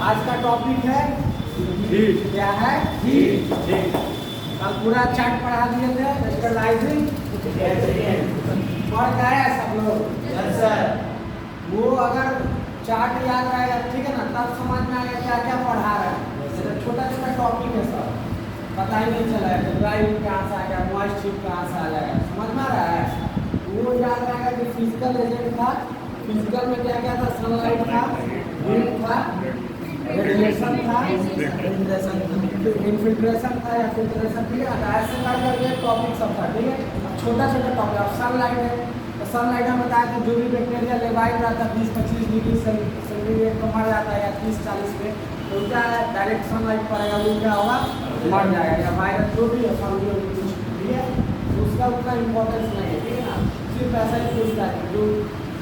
आज का टॉपिक है हीट। क्या है? हीट। कल पूरा चार्ट पढ़ा दिए थे स्टेलाइजिंग पढ़ गए सब लोग? Yes sir. वो अगर चार्ट याद रहेगा ठीक है ना, तब समझ में आएगा क्या क्या पढ़ा रहा है। छोटा छोटा टॉपिक है सब, पता ही नहीं चला है ड्राइव कहाँ से आ गया, मॉइस्ट हीट कहाँ से आ जाएगा, समझ में आ रहा है? वो याद रहेगा कि फिजिकल एजेंट था, फिजिकल में क्या क्या था? सनलाइट था, हीट था, रेडिएशन था, इन्फिल्ट्रेशन था या फिल्ट्रेशन, ठीक है। ऐसे करके टॉपिक सब था, ठीक है। अब छोटा छोटा टॉपिक, अब सनलाइट है तो सनलाइट में बताया कि जो भी बैक्टीरिया लेवाइट रहता है 20-25 डिग्री सेंटीग्रेड पर मर जाता है या 30-40 पे, तो क्या है डायरेक्ट सनलाइट पड़ेगा वो क्या होगा? मर जाएगा। या वायरस जो भी है फंगी कुछ, ठीक है, तो उसका उतना इम्पोर्टेंस नहीं है, ठीक है ना। सिर्फ ऐसा ही पूछता है जो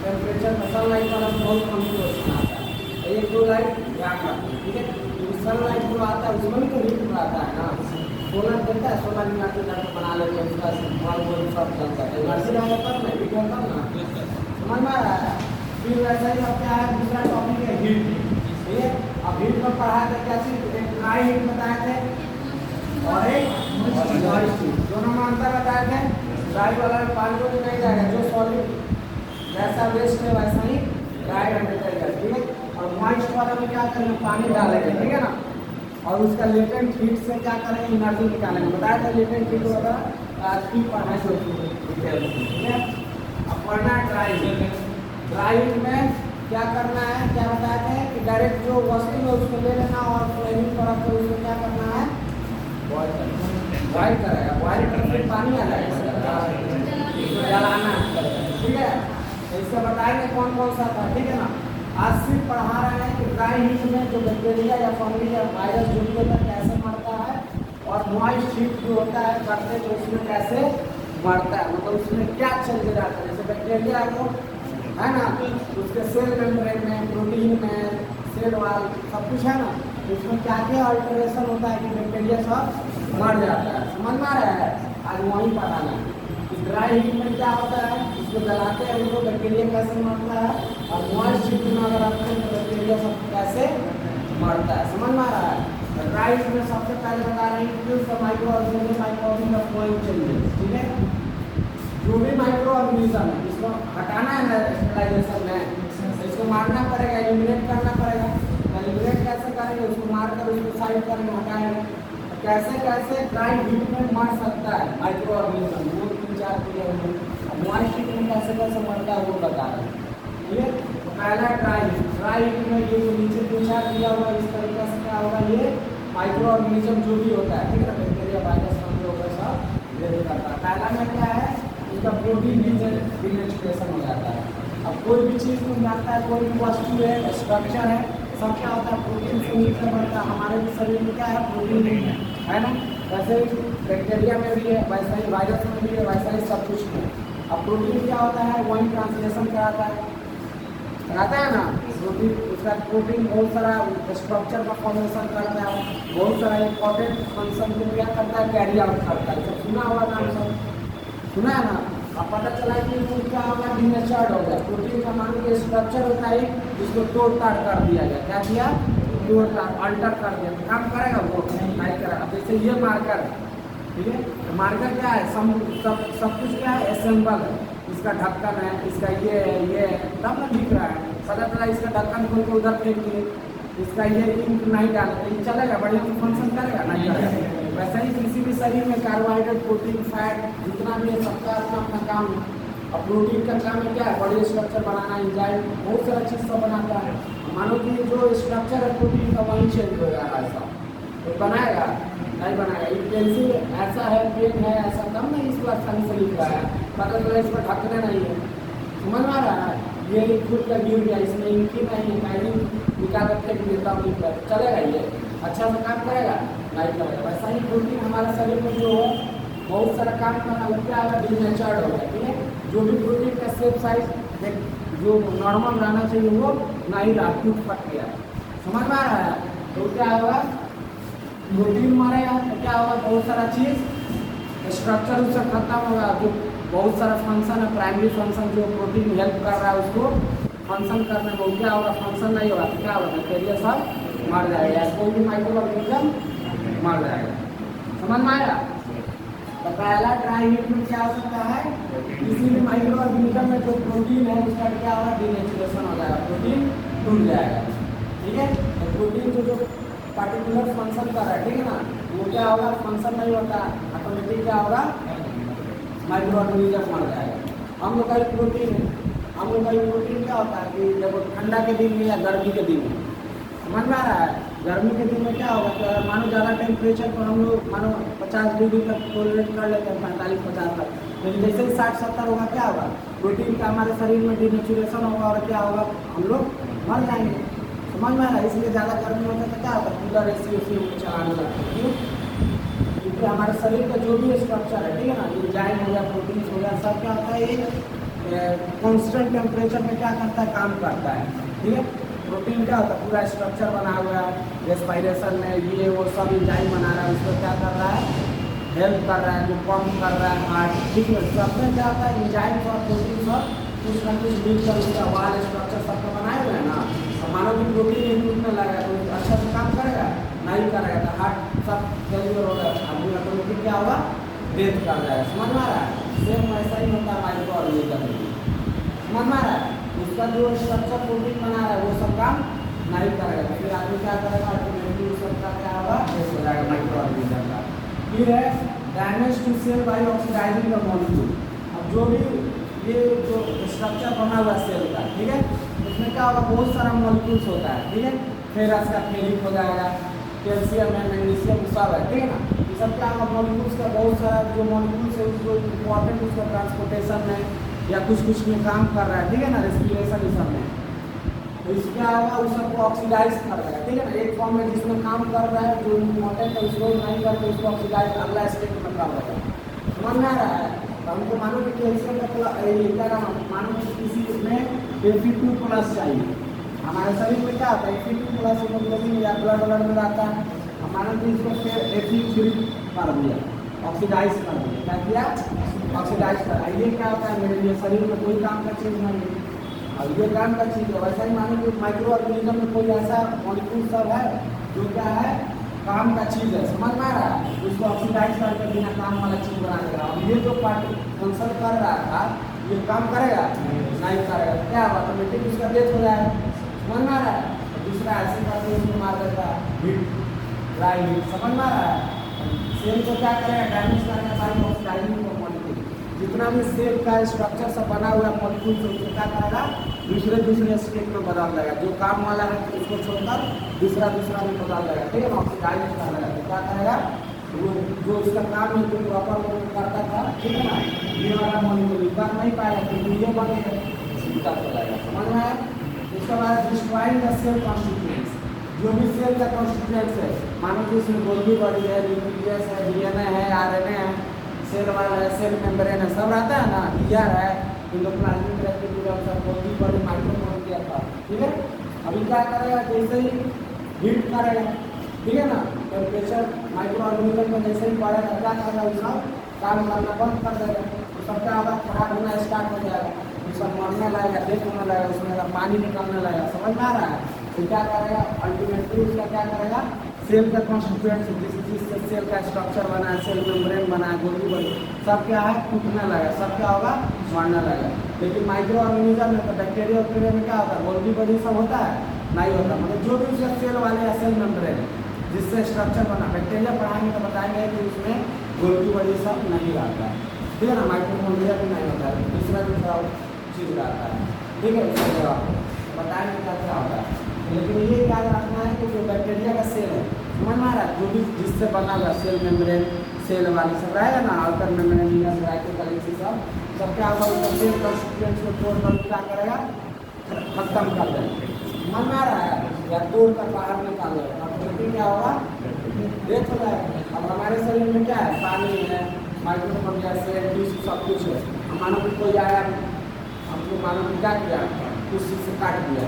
टेम्परेचर में सनलाइट वाला बहुत कम क्वेश्चन आता है, एक दो लाइट याद रखना, ठीक है। तो सनलाइट जो आता है उसमें भी तो हीट आता है ना, सोलर देता है, सोलर इन्वर्टर जाकर बना लेते हैं, उसका बॉल बॉल सब चलता है, एनर्जी रहेगा तब ना, हीट होता ना, समझ में आ रहा है? फिर वैसा ही अब क्या है, दूसरा टॉपिक है हीट, ठीक है। अब हीट में पढ़ा था क्या चीज? एक ड्राई हीट बताए थे और एक मॉइस्ट हीट, दोनों में अंतर बताए थे। ड्राई वाला में पानी को नहीं जाएगा, जो सॉलिड जैसा वेस्ट है वैसा ही ड्राई में निकलेगा, ठीक है। और मॉइस्ट वाला में क्या करेंगे? पानी डालेंगे, ठीक है ना, और उसका लेटेंट हीट से क्या करेंगे? एनर्जी निकालेंगे। बताया था लेटेंट हीट होगा आज की पढ़ाई से, ठीक है। अब पढ़ना है ड्राई हीट। ड्राई हीट में क्या करना है, क्या बताया था कि डायरेक्ट जो वस्तु है उसको ले लेना और फ्लेमिंग पर रख कर उसको क्या करना है? बॉयल करेगा, बॉयल करके पानी आ जाएगा, इसको जलाना है, ठीक है। तो इसका बताएंगे कौन कौन सा था, ठीक है ना। आज सिर्फ पढ़ा रहे हैं कि ड्राई हीट में जो बैक्टीरिया या फंगी या वायरस जो भी होता है कैसे मरता है, और मॉइस्ट हीट जो होता है करते तो उसमें कैसे मरता है, मतलब उसमें क्या चेंजेस आता है। जैसे बैक्टीरिया को है ना, उसके सेल मेम्ब्रेन में, प्रोटीन में, सेल वाल सब कुछ है ना, तो उसमें क्या क्या अल्टरेशन होता है कि बैक्टीरिया सब मर जाता है, समझ में आ रहा है? आज वहीं पढ़ाना है। ड्राई हीट में क्या होता है, इसको जलाते हैं उनको, बैक्टीरिया कैसे मरता है, और मॉइस्ट हीट में अगर रखते हैं तो बैक्टीरिया सब कैसे मरता है, समझ में आ रहा है? ड्राई हीट में सबसे पहले बता रहे हैं माइक्रो ऑर्गेनिज्म चेंजेस, ठीक है। जो भी माइक्रो ऑर्गेनिज्म है इसको हटाना है ना स्टेलाइजेशन में, तो इसको मारना पड़ेगा, एलिमिनेट करना पड़ेगा। एलिमिनेट कैसे करेंगे? उसको मारकर उसको साइड करेंगे, हटाएंगे। कैसे कैसे ड्राई हीट में मर सकता है माइक्रो ऑर्गेनिज्म, वो 3-4 क्लियर होंगे। मॉइस्ट हीट में कैसे कैसे मरता है वो बता रहे हैं, ठीक है। तो पहला ड्राई हीट। ड्राई हीट में ये जो नीचे 3-4 दिया हुआ इस तरीके से क्या होगा, ये माइक्रो ऑर्गेनिज्म जो भी होता है, ठीक है ना, बैक्टीरिया वायरस फंगी वगैरह सब ये करता है। पहला में क्या है, उसका प्रोटीन डिनेचुरेशन हो जाता है। अब कोई भी चीज़ में जाता है, कोई भी वस्तु है, स्ट्रक्चर है, सब क्या होता है? प्रोटीन से मिलकर बनता है। हमारे भी शरीर में क्या है? प्रोटीन है ना। वैसे ही बैक्टीरिया में भी है, वैसा ही वायरस में भी है, वैसा ही सब कुछ में। अब प्रोटीन क्या होता है? वही ट्रांसलेशन कराता है ना। प्रोटीन, उसका प्रोटीन बहुत सारा स्ट्रक्चर का फॉर्मेशन करता है, बहुत सारा इंपॉर्टेंट फंक्शन को क्या करता है? कैरी आउट करता है। सब सुना हुआ नाम सब सुना है ना। अब पता चला कि वो क्या होगा? डिनेचर्ड हो गया। प्रोटीन का मान लीजिए स्ट्रक्चर होता है, जिसको तोड़ ताड़ कर दिया गया, क्या किया? तोड़ ताड़ अल्टर कर दिया, तो काम करेगा वो नहीं करेगा। अब जैसे ये मार्कर है, ठीक है, तो मार्कर क्या है? सब कुछ क्या है? असेंबल है। इसका ढक्कन है, इसका ये तब ना दिख रहा है, पता चला इसका ढक्कन खोल के उधर फेंक दिए, इसका ये इंक नहीं डाला तो ये चलेगा, बढ़िया फंक्शन करेगा? नहीं करेगा। वैसे ही किसी भी शरीर में कार्बोहाइड्रेट, प्रोटीन, फैट जितना भी है सबका अपना अपना काम है। अब प्रोटीन का काम है क्या है? बॉडी स्ट्रक्चर बनाना, एंजाइम, बहुत सारा चीज़ सब बनाता है। मानो कि जो स्ट्रक्चर है प्रोटीन का वही चेंज हो जाएगा, ऐसा तो बनाएगा नहीं बनाएगा। ये पेंसिल ऐसा है, पेन है ऐसा, तब नहीं इसको आसानी से लिख रहा है, पता चला इसको ढकना नहीं है, समझ में आ रहा है? ये खुद का गिर गया, इसमें इनकी नहीं है, मैं निकाल कर फेंक देता हूँ, लिख कर चलेगा? ये अच्छा से काम करेगा? नहीं करेगा। वैसा ही प्रोटीन हमारे शरीर में जो है बहुत सारा काम करना, वो क्या होगा? डिनेचर्ड हो गया, ठीक है। जो भी प्रोटीन का शेप साइज जो नॉर्मल रहना चाहिए वो नहीं रहा, टूट फट गया, समझ में आ रहा है? तो क्या होगा? प्रोटीन मरेगा तो क्या होगा? बहुत सारा चीज़ स्ट्रक्चर उससे खत्म होगा। जो बहुत सारा फंक्शन है, प्राइमरी फंक्शन जो प्रोटीन हेल्प कर रहा है उसको फंक्शन करने में, वो क्या होगा? फंक्शन नहीं होगा तो क्या होगा? बैक्टीरिया सब मर जाएगा, कोई भी माइक्रो ऑर्गेनिज्म मर जाएगा। समझ में आया? तो पहला ड्राई हीट में क्या हो सकता है, किसी भी माइक्रो ऑर्गेनिज्म में जो प्रोटीन है उसका क्या होगा, डिनेचुरेशन हो जाएगा, प्रोटीन टूट जाएगा। ठीक है, तो प्रोटीन जो पार्टिकुलर फंक्शन कर रहा है, ठीक है ना, वो क्या होगा, फंक्शन नहीं होता, ऑटोमेटिक क्या होगा, माइक्रो ऑर्गेनिज्म मर जाएगा। हम लोग का प्रोटीन है, हम लोग का प्रोटीन क्या होता है कि जब ठंडा के दिन में या गर्मी के दिन में, समझ में आ रहा है, गर्मी के दिन में क्या होगा कि अगर मानो ज़्यादा टेम्परेचर पर हम लोग मानो 50 डिग्री तक टॉलरेट कर लेते हैं, 45-50 तक, लेकिन जैसे ही 60-70 होगा क्या होगा, प्रोटीन का हमारे शरीर में डिनेचुरेशन होगा और क्या होगा, हम लोग मर जाएंगे। समझ में आ रहा है? इसलिए ज़्यादा गर्मी होता है तो क्या होगा, कूलर AC चलाने लगते हैं। क्यों? क्योंकि हमारे शरीर का जो भी स्ट्रक्चर है, ठीक है ना, एंजाइम हो गया, प्रोटीन हो गया, सब क्या होता है, ये कॉन्स्टेंट टेम्परेचर में क्या करता है, काम करता है। ठीक है, प्रोटीन क्या होता है, पूरा स्ट्रक्चर बना हुआ है, रेस्पिरेशन में ये वो सब एंजाइम बना रहा है, उसको क्या कर रहा है, हेल्प कर रहा है, जो पंप कर रहा है हार्ट। ठीक है, सब में क्या होता है, एंजाइम और प्रोटीन सब कुछ ना कुछ मिलकर उसका वाल स्ट्रक्चर सबको बनाए हुए हैं ना। तो मानो कि प्रोटीन एक टूटने लगा तो अच्छा से काम करेगा नहीं करेगा, तो हार्ट सब फेलियर होगा, आदमी ऑटोमेटिक क्या होगा, डेथ कर जाएगा। समझ में आ रहा है? सेम वैसा ही होता है माइक्रो ऑर्गेनिज्म में। समझ में आ रहा है? उसका जो स्ट्रक्चर प्रोटीन बना रहा है वो सब काम नहीं करेगा, फिर आदमी क्या करेगा, ऑटोमेटिकली सबका क्या होगा, डेथ हो जाएगा माइक्रो ऑर्गेनिज्म का। फिर है damage to cell by oxidizing the molecule. अब जो भी ये जो स्ट्रक्चर बना हुआ सेल का, ठीक है, उसमें क्या होगा, बहुत सारा मॉलिक्यूल्स होता है। ठीक है, फेरस का फेरिक हो जाएगा, कैल्शियम है, मैग्नीशियम सब है। ठीक है ना, ये सब क्या होगा, मॉलिक्यूल्स का बहुत सारा जो मॉलिक्यूल्स है उसको इम्पोर्टेंट उसका ट्रांसपोर्टेशन में या कुछ कुछ में काम कर रहा है। ठीक है ना, रेस्पिरेशन इस सब में, तो इसमें क्या होगा, उस सबको ऑक्सीडाइज कर रहा है। ठीक है ना, एक फॉर्म में जिसमें काम कर रहा है जो इम्पोर्टेंट है उसको नहीं करके उसको ऑक्सीडाइज अगला स्टेप में काम होता है। समझ में आ रहा है? तो हमको मानो कि कैल्शियम का क्या नाम, मानो कि किसी में Fe2+ चाहिए, हमारे शरीर में क्या होता है, Fe2+ हीमोग्लोबिन या ब्लड में रहता है, हमारे तो इसको फिर Fe3 कर दिया, ऑक्सीडाइज कर दिया। क्या किया, ऑक्सीडाइज कर। ये क्या होता है, मेरे लिए शरीर में कोई काम का चीज़ नहीं है, अब ये काम का चीज़ है। वैसा ही मानो कि माइक्रो ऑर्गेनिज्म में कोई ऐसा मॉलिक्यूल सब है जो क्या है, काम का चीज़ है। समझ में आ रहा है? उसको ऑक्सीडाइज करके बिना काम वाला चीज़ बना देगा। अब ये जो पार्ट फंक्शन कर रहा था ये काम करेगा नहीं करेगा, क्या ऑटोमेटिक उसका डेथ हो जाएगा। समझ में आ रहा है? दूसरा ऐसे करके उसको मार देता है, हीट, ड्राई हीट। समझ में आ रहा है? सेल को क्या करेगा, डैमेज करेगा बाई ऑक्सीडाइजिंग द मॉलिक्यूल। जितना भी सेल का स्ट्रक्चर सब बना हुआ मॉलिक्यूल से उसको क्या करेगा, दूसरे स्टेट में बदल देगा, जो काम वाला है उसको छोड़कर दूसरा में बदल देगा। ठीक है ना, ऑक्सीडाइज कर देगा। तो क्या करेगा, वो जो उसका काम है जो प्रॉपर करता था, ठीक है ना, ये वाला मॉलिक्यूल कर नहीं पाएगा तो ये बनेगा, दिक्कत हो जाएगा। समझ में आया? उसके बाद डिस्ट्रॉइंग द सेल कॉन्स्टिट्यूएंट्स, जो भी सेल का कॉन्स्टिट्यूएंट्स है, मानो कि इसमें गोल्गी बॉडी है, न्यूक्लियस है, DNA है, RNA है, सेल वाल है, सेल मेम्ब्रेन है, सब रहता है ना, ER है, एंडोप्लाज्मिक रेटिकुलम सब गोल्गी बॉडी माइक्रोमोलिक्यूलर था। ठीक है, अभी क्या करेगा, जैसे ही हीट करेगा, ठीक है ना, टेम्परेचर माइक्रो ऑर्गेनिज्म में जैसे ही बढ़ेगा क्या करेगा, उसका काम करना बंद कर देगा, तो सब क्या होगा, खराब होना स्टार्ट हो जाएगा, उसका मरने लगेगा, डेथ होने लगेगा, उसमें पानी निकलने लगेगा। समझ में आ रहा है? तो क्या करेगा, अल्टीमेटली उसका क्या करेगा, सेल का कॉन्स्टिट्यूएंट्स जिससे सेल का स्ट्रक्चर बना है, सेल मेम्ब्रेन बना है, गोल्गी बॉडी, सब क्या है, टूटने लगेगा, सब क्या होगा, मरने लगेगा। लेकिन माइक्रो ऑर्गेनिज्म में तो बैक्टीरिया में क्या होता है, गोल्गी बॉडी सब होता है नहीं होता, मतलब जो भी उसका सेल वाले या सेल मेम्ब्रेन जिससे स्ट्रक्चर बना, बैक्टीरिया पढ़ाएंगे तो बताएंगे कि उसमें गोल्गी बॉडी सब नहीं रहता है। ठीक है ना, माइक्रोमोलिया भी नहीं होता है, दूसरा चीज़ रहता है। ठीक है, उसका जवाब बताएंगे क्या क्या होता है। लेकिन ये याद रखना है कि जो बैक्टीरिया का सेल है, समझ में आ रहा है, जो भी जिससे बना हुआ सेल मेम्ब्रेन, सेल वाली सब रहेगा ना, आउटर मेम्ब्रेन, इनर साइटोप्लाज्म सब क्या होगा, उसका सेल कॉन्स्टिट्यूएंट्स को तोड़कर क्या करेगा, खत्म कर देगा। समझ में आ रहा है? या तोड़कर बाहर निकाल देगा, अब क्या होगा, डेथ हो जाएगा। अब हमारे शरीर में क्या है, पानी है, माइक्रोमोलिया सेल टिश्यू सब कुछ है। मानो कि कोई आया, हमको मानो कि क्या किया, कुछ चीज़ से काट दिया,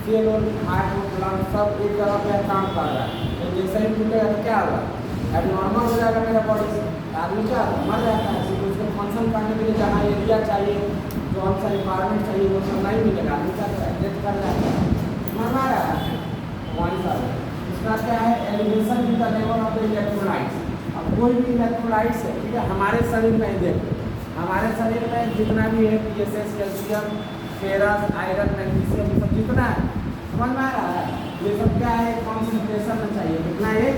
सेल और हार्ट और लंग सब एक जगह पे काम कर रहा है, तो जैसे ही टूटेगा तो क्या होगा, अब नॉर्मल हो जाएगा मेरा बॉडी से, आदमी क्या मर जाता है। क्योंकि उसको फंक्शन करने के लिए जहाँ एरिया चाहिए, जो हमसे इन्वायरमेंट चाहिए वो सब नहीं मिलेगा, आदमी क्या करेगा, डेथ कर जाएगा। समझ में आ रहा है? पॉइंट्स आ गए। उसका क्या है, elevation in the level of the electrolytes. अब कोई भी इलेक्ट्रोलाइट्स है, ठीक है, हमारे शरीर में ही देखो, हमारे शरीर में जितना भी है PSS, calcium, ferrous, iron, magnesium, ये सब जितना है, समझ में आ रहा है, ये सब क्या है, कॉन्सेंट्रेशन में चाहिए। कितना है,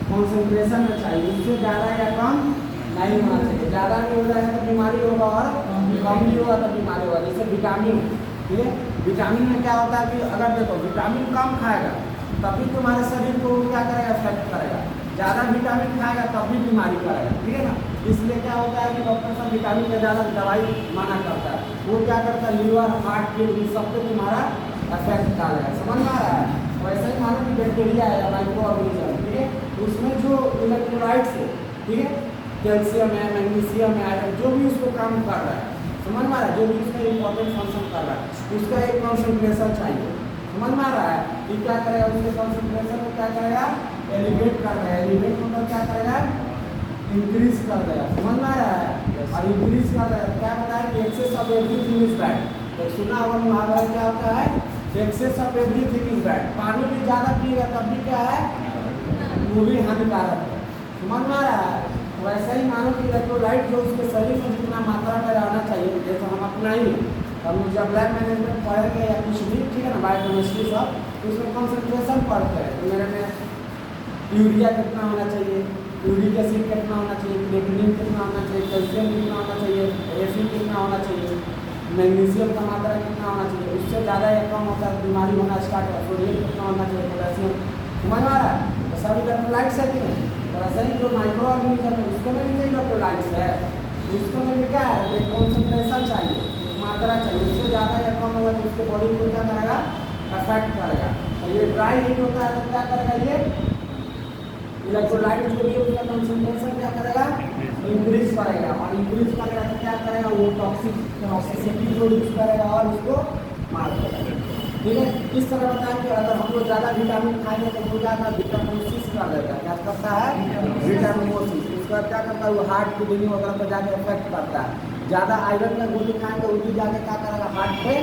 कॉन्सेंट्रेशन में चाहिए, इससे ज़्यादा या कम नहीं होना चाहिए। ज़्यादा भी हो जाएगा तो बीमारी होगा, और कम भी होगा तो बीमारी होगा। जैसे विटामिन, ठीक है, विटामिन में क्या होता है कि अगर देखो विटामिन कम खाएगा तभी तुम्हारे शरीर को क्या करेगा, इफेक्ट करेगा। ज़्यादा विटामिन खाएगा तब भी बीमारी करेगा, ठीक है ना। इसलिए क्या होता है कि डॉक्टर साहब विटामिन का ज़्यादा दवाई माना करता है। वो क्या करता है, लीवर, हार्ट, किडनी सब पे तुम्हारा इफेक्ट डालेगा। समझ में आ रहा है। वैसे ही मानो कि बैक्टीरिया है, माइक्रो ऑर्गेनिज्म, ठीक है, उसमें जो इलेक्ट्रोलाइट्स है, ठीक है, कैल्शियम है, मैग्नीशियम है, आयरन, जो भी उसको काम कर रहा है, समझ में आ रहा है, जो भी उसका इंपॉर्टेंट फंक्शन कर रहा है, उसका एक कॉन्सेंट्रेशन चाहिए। समझ में आ रहा है। ये क्या करेगा, उसके कॉन्सेंट्रेशन को क्या करेगा, एलिवेट कर देगा। एलिवेट मतलब क्या करेगा, इंक्रीज कर देगा। समझ में आ रहा है। और इंक्रीज कर देगा क्या बताया कि excess of everything is bad. तो सुना होगा मुहावरा क्या होता है, excess of everything is bad. पानी भी ज़्यादा पिएगा तब भी क्या है, वो भी हानिकारक है। समझ में आ रहा है। वैसे ही मानो कि इलेक्ट्रोलाइट जो उसके शरीर में जितना मात्रा में रहना चाहिए, जैसे हम अपना ही हम जब लैब मैनेजमेंट पढ़ेंगे या कुछ भी, ठीक है ना, बायोकेमिस्ट्री सब, तो उसमें कॉन्सेंट्रेशन पढ़ते हैं। तो मेरे में यूरिया कितना होना चाहिए, यूरिक एसिड कितना होना चाहिए, क्रिएटिनिन कितना होना चाहिए, कैल्शियम कितना होना चाहिए, एसिड कितना होना चाहिए, मैग्नीशियम का मात्रा कितना होना चाहिए। उससे ज़्यादा या कम होता है बीमारी होना स्टार्ट है। सोडियम कितना होना चाहिए, पोटेशियम। समझ में आ रहा है। तो सब इलेक्ट्रोलाइट्स है कि नहीं। तो ऐसे ही जो माइक्रो ऑर्गेनिज्म है उसको में भी इलेक्ट्रोलाइट्स है, उसको में भी क्या है, एक कॉन्सेंट्रेशन चाहिए, मात्रा चाहिए। उससे ज़्यादा या कम होगा तो उसके बॉडी को क्या करेगा, अफेक्ट करेगा। और ये ड्राई हीट होता है तो क्या करेगा, ये इलेक्ट्रोलाइट जो भी उसका कॉन्सेंट्रेशन क्या करेगा, इंक्रीज करेगा। और इंक्रीज करेगा तो क्या करेगा, वो टॉक्सिसिटी प्रोड्यूस करेगा और उसको मार देगा। ठीक है, इस तरह बताया कि अगर हम लोग ज़्यादा विटामिन खाएंगे तो वो ज़्यादा विटामिनोसिस कर देगा। क्या करता है, विटामिनोसिस। उसका क्या करता है, वो हार्ट किडनी वगैरह पर जाके इफेक्ट करता है। ज़्यादा आयरन का गोली खाएंगे वो भी जाके क्या करेगा, हार्ट पे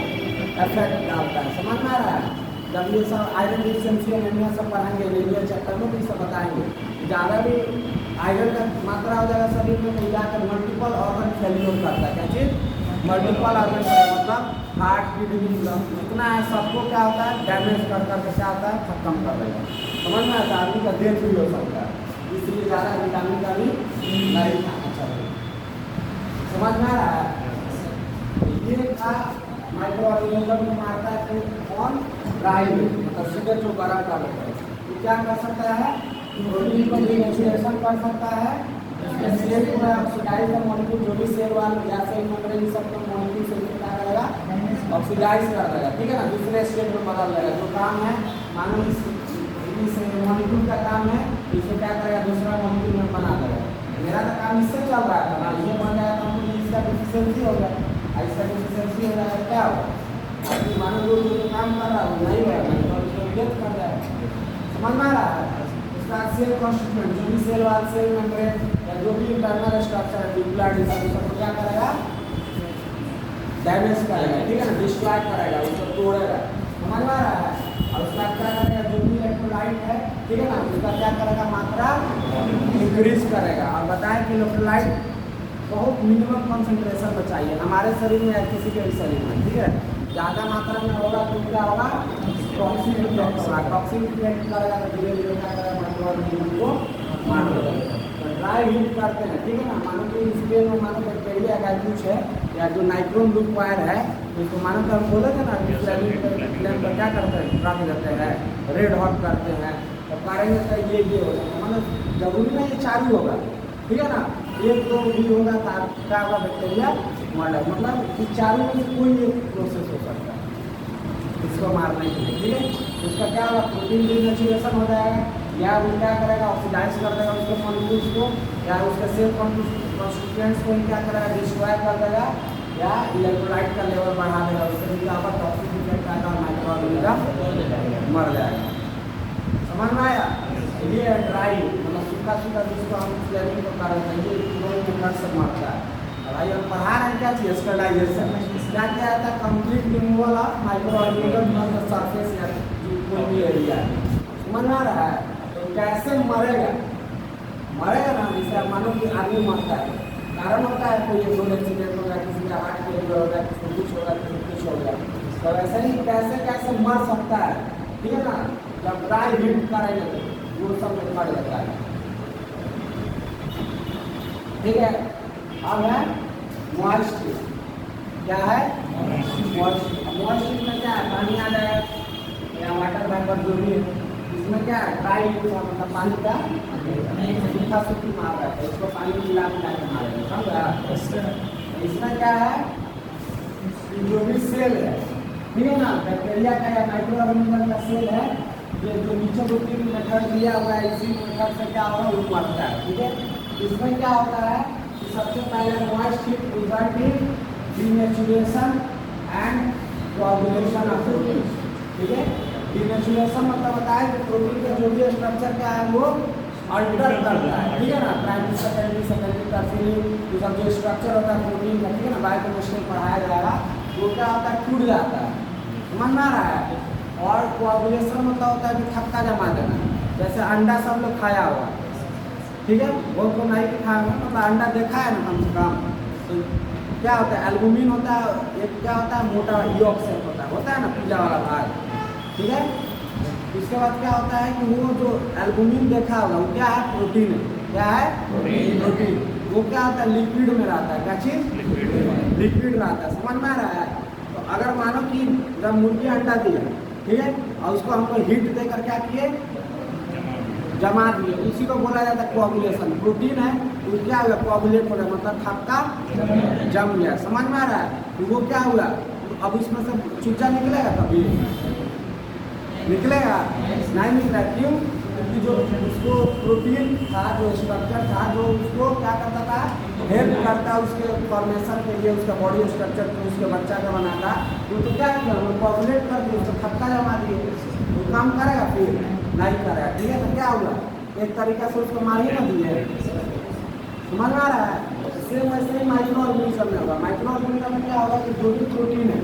इफेक्ट डालता है। समझ में आ रहा है। जब ये सब आयरन डिफिशिएंसी एनीमिया सब पढ़ाएंगे, एनीमिया चैप्टर में भी सब बताएंगे। ज़्यादा भी आयरन का मात्रा हो जाएगा शरीर में तो जाकर मल्टीपल ऑर्गन फेल्योर करता है। क्या चीज़, मल्टीपल ऑर्गन मतलब हार्ट, किडनी, जितना है सबको क्या होता है, डैमेज कर करके क्या होता है, खत्म कर देगा। समझ में आता है। आदमी का डेथ भी हो सकता है। इसलिए ज़्यादा विटामिन का भी नहीं खाना चाहिए। समझ में आ रहा है। ये था माइक्रो ऑर्गेनिज्म को मारता है तो कौन, ड्राई मतलब सीधे जो गर्म कर लेता है। तो क्या कर सकता है, प्रोटीन को डिनेचुरेशन कर सकता है। सेल को ऑक्सीडाइज का मॉलिक्यूल जो भी सेल वाल या सेल मेम्ब्रेन सब का मॉलिक्यूल से क्या करेगा, ऑक्सीडाइज कर देगा। ठीक है ना, दूसरे स्टेट में बदल देगा। जो काम है मानो इस मॉलिक्यूल का काम है, इसे क्या करेगा, दूसरा मॉलिक्यूल में बना देगा। मेरा तो काम इससे चल रहा था ना, ये बन जाएगा तो इसका डिफिशियंसी होगा, इसका डिफिशियंसी हो जाएगा क्या होगा, अभी मानो जो काम कर रहा है वो नहीं होगा तो उसको डेथ कर जाएगा। समझ में आ रहा है। उसका सेल कॉन्स्टिट्यूएंट जो भी सेल वाल, सेल मेम्ब्रेन या जो भी इंटरनल स्ट्रक्चर है, न्यूक्लियर सबको क्या करेगा, डैमेज करेगा। ठीक है ना, डिस्ट्रॉय करेगा, उसको तोड़ेगा। समझ में आ रहा है। और उसका क्या करेगा, जो भी इलेक्ट्रोलाइट है, ठीक है ना, उसका क्या करेगा, मात्रा इंक्रीज करेगा। और बताएं कि इलेक्ट्रोलाइट बहुत मिनिमम कॉन्सेंट्रेशन में चाहिए हमारे शरीर में या किसी के भी शरीर में। ठीक है, ज़्यादा मात्रा में होगा तो क्या होगा, टॉक्सिक इफेक्ट होगा। टॉक्सिक इफेक्ट करेगा तो धीरे धीरे क्या करेगा, माइक्रो ऑर्गेनिज्म को मार देगा। तो ड्राई हीट करते हैं, ठीक है ना, मानो कि इसके में मानो बैक्टीरिया का कुछ है या जो नाइट्रोन लुक वायर है, इसको मानो तो हम बोले थे ना, फ्लेम पर क्या करते हैं, रख देते हैं, रेड हॉट करते हैं। तो करेंगे तो ये हो जाएगा, मतलब जरूरी नहीं ये चालू होगा। ठीक है ना, एक दो भी होगा तो क्या होगा, बैक्टीरिया मर जाएगा। मतलब कि चालू में कोई एक प्रोसेस हो सकता है इसको मारने के लिए। ठीक है, उसका क्या होगा, प्रोटीन डिनेचुरेशन हो जाएगा, या वो क्या करेगा, ऑक्सीडाइज कर देगा उसके मॉलिक्यूल्स को, या उसके सेल कॉन्स्टिट्यूएंट्स को क्या करेगा, डिस्ट्रॉय कर देगा, या इलेक्ट्रोलाइट का लेवल बढ़ा देगा। उससे क्या होगा, टॉक्सिक इफेक्ट आएगा, माइक्रो ऑर्गेनिज्म मर जाएगा। समझ में आया। ये ड्राई मतलब सूखा सूखा जिसको हम फ्लेमिंग को कर रहे हैं, ये कर सब मरता है। और भाई हम पढ़ा रहे हैं क्या चीज़, स्टरलाइजेशन क्या क्या आता है, complete removal of micro organism from the surface या कोई भी एरिया। समझ में आ रहा है? तो कैसे मरेगा ना, जैसे मानो कि आदमी मरता है, कारण होता है कोई रोड एक्सीडेंट होगा, किसी का हार्ट फेलियर होगा, किसी को कुछ होगा, किसी को कुछ होगा। तो ऐसे ही कैसे मर सकता है, ठीक है ना? जब ड्राई हीट करेंगे तो वो सब में मर जाता है, ठीक है। अब है मॉइस्ट हीट। क्या है? मॉइस्ट में क्या है? पानी आ जाएगा या वाटर वेपर जो भी है, इसमें क्या है? ड्राई मतलब पानी का सूखा सूखी मार रहा है, इसको पानी मिला के मारेगा, समझा? इसमें क्या है? जो भी सेल है, ठीक है ना, बैक्टीरिया का या माइक्रो ऑर्गेनिज्म का सेल है, ये जो नीचे दो तीन मेथड दिया हुआ है, इसी मेथड से क्या होगा वो मरता है, ठीक है। इसमें क्या होता है कि सबसे पहले moist heat result in denaturation and coagulation of protein, ठीक है। डीनेचुरेशन मतलब होता है कि प्रोटीन का जो भी स्ट्रक्चर क्या है वो अल्टर करता है, ठीक है ना, प्राइमरी सेकेंडरी टर्शियरी, ये सब जो स्ट्रक्चर होता है प्रोटीन का, ठीक है ना, बायोकेमिस्ट्री में पढ़ाया जाएगा, वो क्या होता है? टूट जाता है, समझ में आ रहा है? और कोआगुलेशन मतलब होता है कि थक्का जमा देना, जैसे अंडा सब लोग खाया हुआ, ठीक है, वो तो नहीं भी खाया हुआ, मतलब अंडा देखा है ना कम से कम, तो क्या होता है? एल्बुमिन होता है, एक क्या होता है? मोटा यॉक सेप होता है ना, पीला वाला भाग, ठीक है। इसके बाद क्या होता है कि वो जो एल्बुमिन देखा होगा वो क्या है? प्रोटीन है। क्या है? प्रोटीन। वो क्या होता है? लिक्विड में रहता है, क्या चीज? लिक्विड रहता है, समझ में आ रहा है? तो अगर मानो कि जब मुर्गी अंडा दिया, ठीक है, और उसको हमको हीट देकर क्या किए? जमा दिए, उसी को बोला जाता है कोआगुलेशन। प्रोटीन है वो क्या हुआ? कोआगुलेट हो गया, मतलब थक्का जम गया, समझ में आ रहा है? तो वो क्या हुआ? अब इसमें से चूचा निकलेगा? कभी निकलेगा नहीं, निकला। क्यों? क्योंकि जो उसको प्रोटीन था, जो स्ट्रक्चर था, जो उसको क्या करता था? हेल्प करता उसके फॉर्मेशन के लिए, उसका बॉडी स्ट्रक्चर को उसके बच्चा का बनाता, तो क्या किया? वो कोआगुलेट कर दिए, उसको थक्का जमा दिए, वो काम करेगा? फिर नहीं करेगा, ठीक है। तो क्या हुआ? एक तरीका से उसको मार ही ना दिए, समझ में आ रहा है? सेम वैसे ही माइक्रो ऑर्गेनिज्म में होगा। माइक्रो ऑर्गेनिज्म में क्या होगा कि जो भी प्रोटीन है,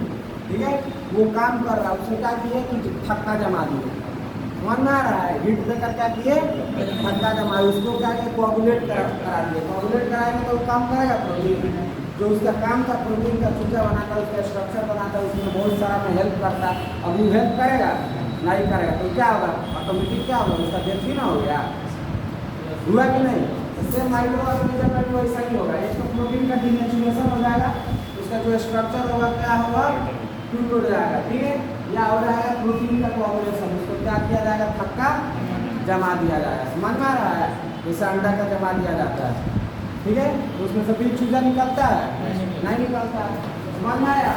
ठीक है, वो काम कर रहा है, उसने क्या किया कि थक्का जमा दिए, समझ में आ रहा है? हीट देकर क्या किए? थक्का जमा, उसको क्या किया? कोआगुलेट करा दिए। कोआगुलेट कराएंगे तो वो काम करेगा प्रोटीन, जो उसका काम था प्रोटीन का चूचा बनाता, उसका स्ट्रक्चर बनाता, उसमें बहुत सारा में हेल्प करता। अब वो हेल्प करेगा? नहीं करेगा, तो क्या होगा? ऑटोमेटिक क्या होगा? उसका डेथ ही ना हो गया, हुआ कि नहीं? इससे माइक्रो ऑर्गेनिज्म में भी वैसा ही होगा। एक तो प्रोटीन का डीनेचुरेशन हो जाएगा, उसका जो स्ट्रक्चर होगा क्या होगा? टूट जाएगा, ठीक है। या हो जाएगा प्रोटीन का कोआगुलेशन, उसको क्या किया जाएगा? थक्का जमा दिया जाएगा, समझ में आ रहा है? जैसे अंडा का जमा दिया जाता है, ठीक है, तो उसमें से बीज चूजा निकलता है? नहीं निकलता, समझ में आया?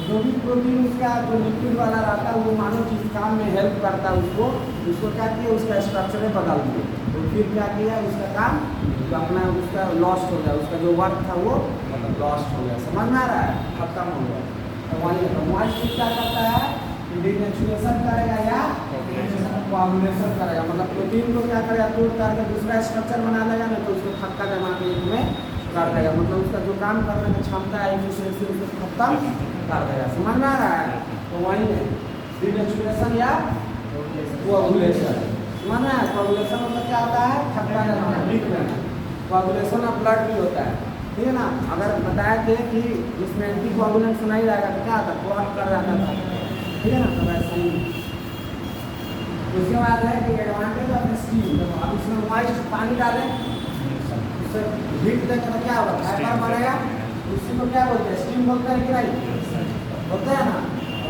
जो भी प्रोटीन उसका जो लिक्विड वाला रहता है, वो मानो जिस काम में हेल्प करता है उसको क्या किया? उसका स्ट्रक्चर बदल दिए, तो फिर क्या किया? उसका काम तो अपना उसका लॉस्ट हो गया, उसका जो वर्क था वो मतलब लॉस्ट हो गया, समझ में आ रहा है? खत्म हो गया। तो वही मॉइस्ट क्या करता है? डीनेचुरेशन करेगा या कोआगुलेशन करेगा, मतलब प्रोटीन को क्या करेगा? तोड़ करके दूसरा स्ट्रक्चर बना देगा ना, तो उसको थक्का जमा के एक में कर देगा, मतलब उसका जो काम करने की क्षमता है एफिशिएंसी उसको खत्म कर देगा, समझ में आ रहा है? तो वही है डीनेचुरेशन या कोआगुलेशन, समझ में आया? कोआगुलेशन मतलब क्या होता है? थक्का जमाना, वीक रहना। कोआगुलेशन ऑफ ब्लड भी होता है, ठीक है ना। अगर बताए थे कि जिसमें एंटी कोआगुलेंट नहीं रहेगा तो क्या होता? क्लॉट कर जाता था, ठीक है ना। तो वैसे ही उसके बाद है कि एडवांटेज ऑफ स्टीम। अब इसमें मॉइस्ट पानी डालें, उससे हीट देकर क्या होगा? फाइबर बनेगा, उसी को क्या बोलते हैं? स्टीम बोलते हैं कि नहीं? बोलते हैं ना।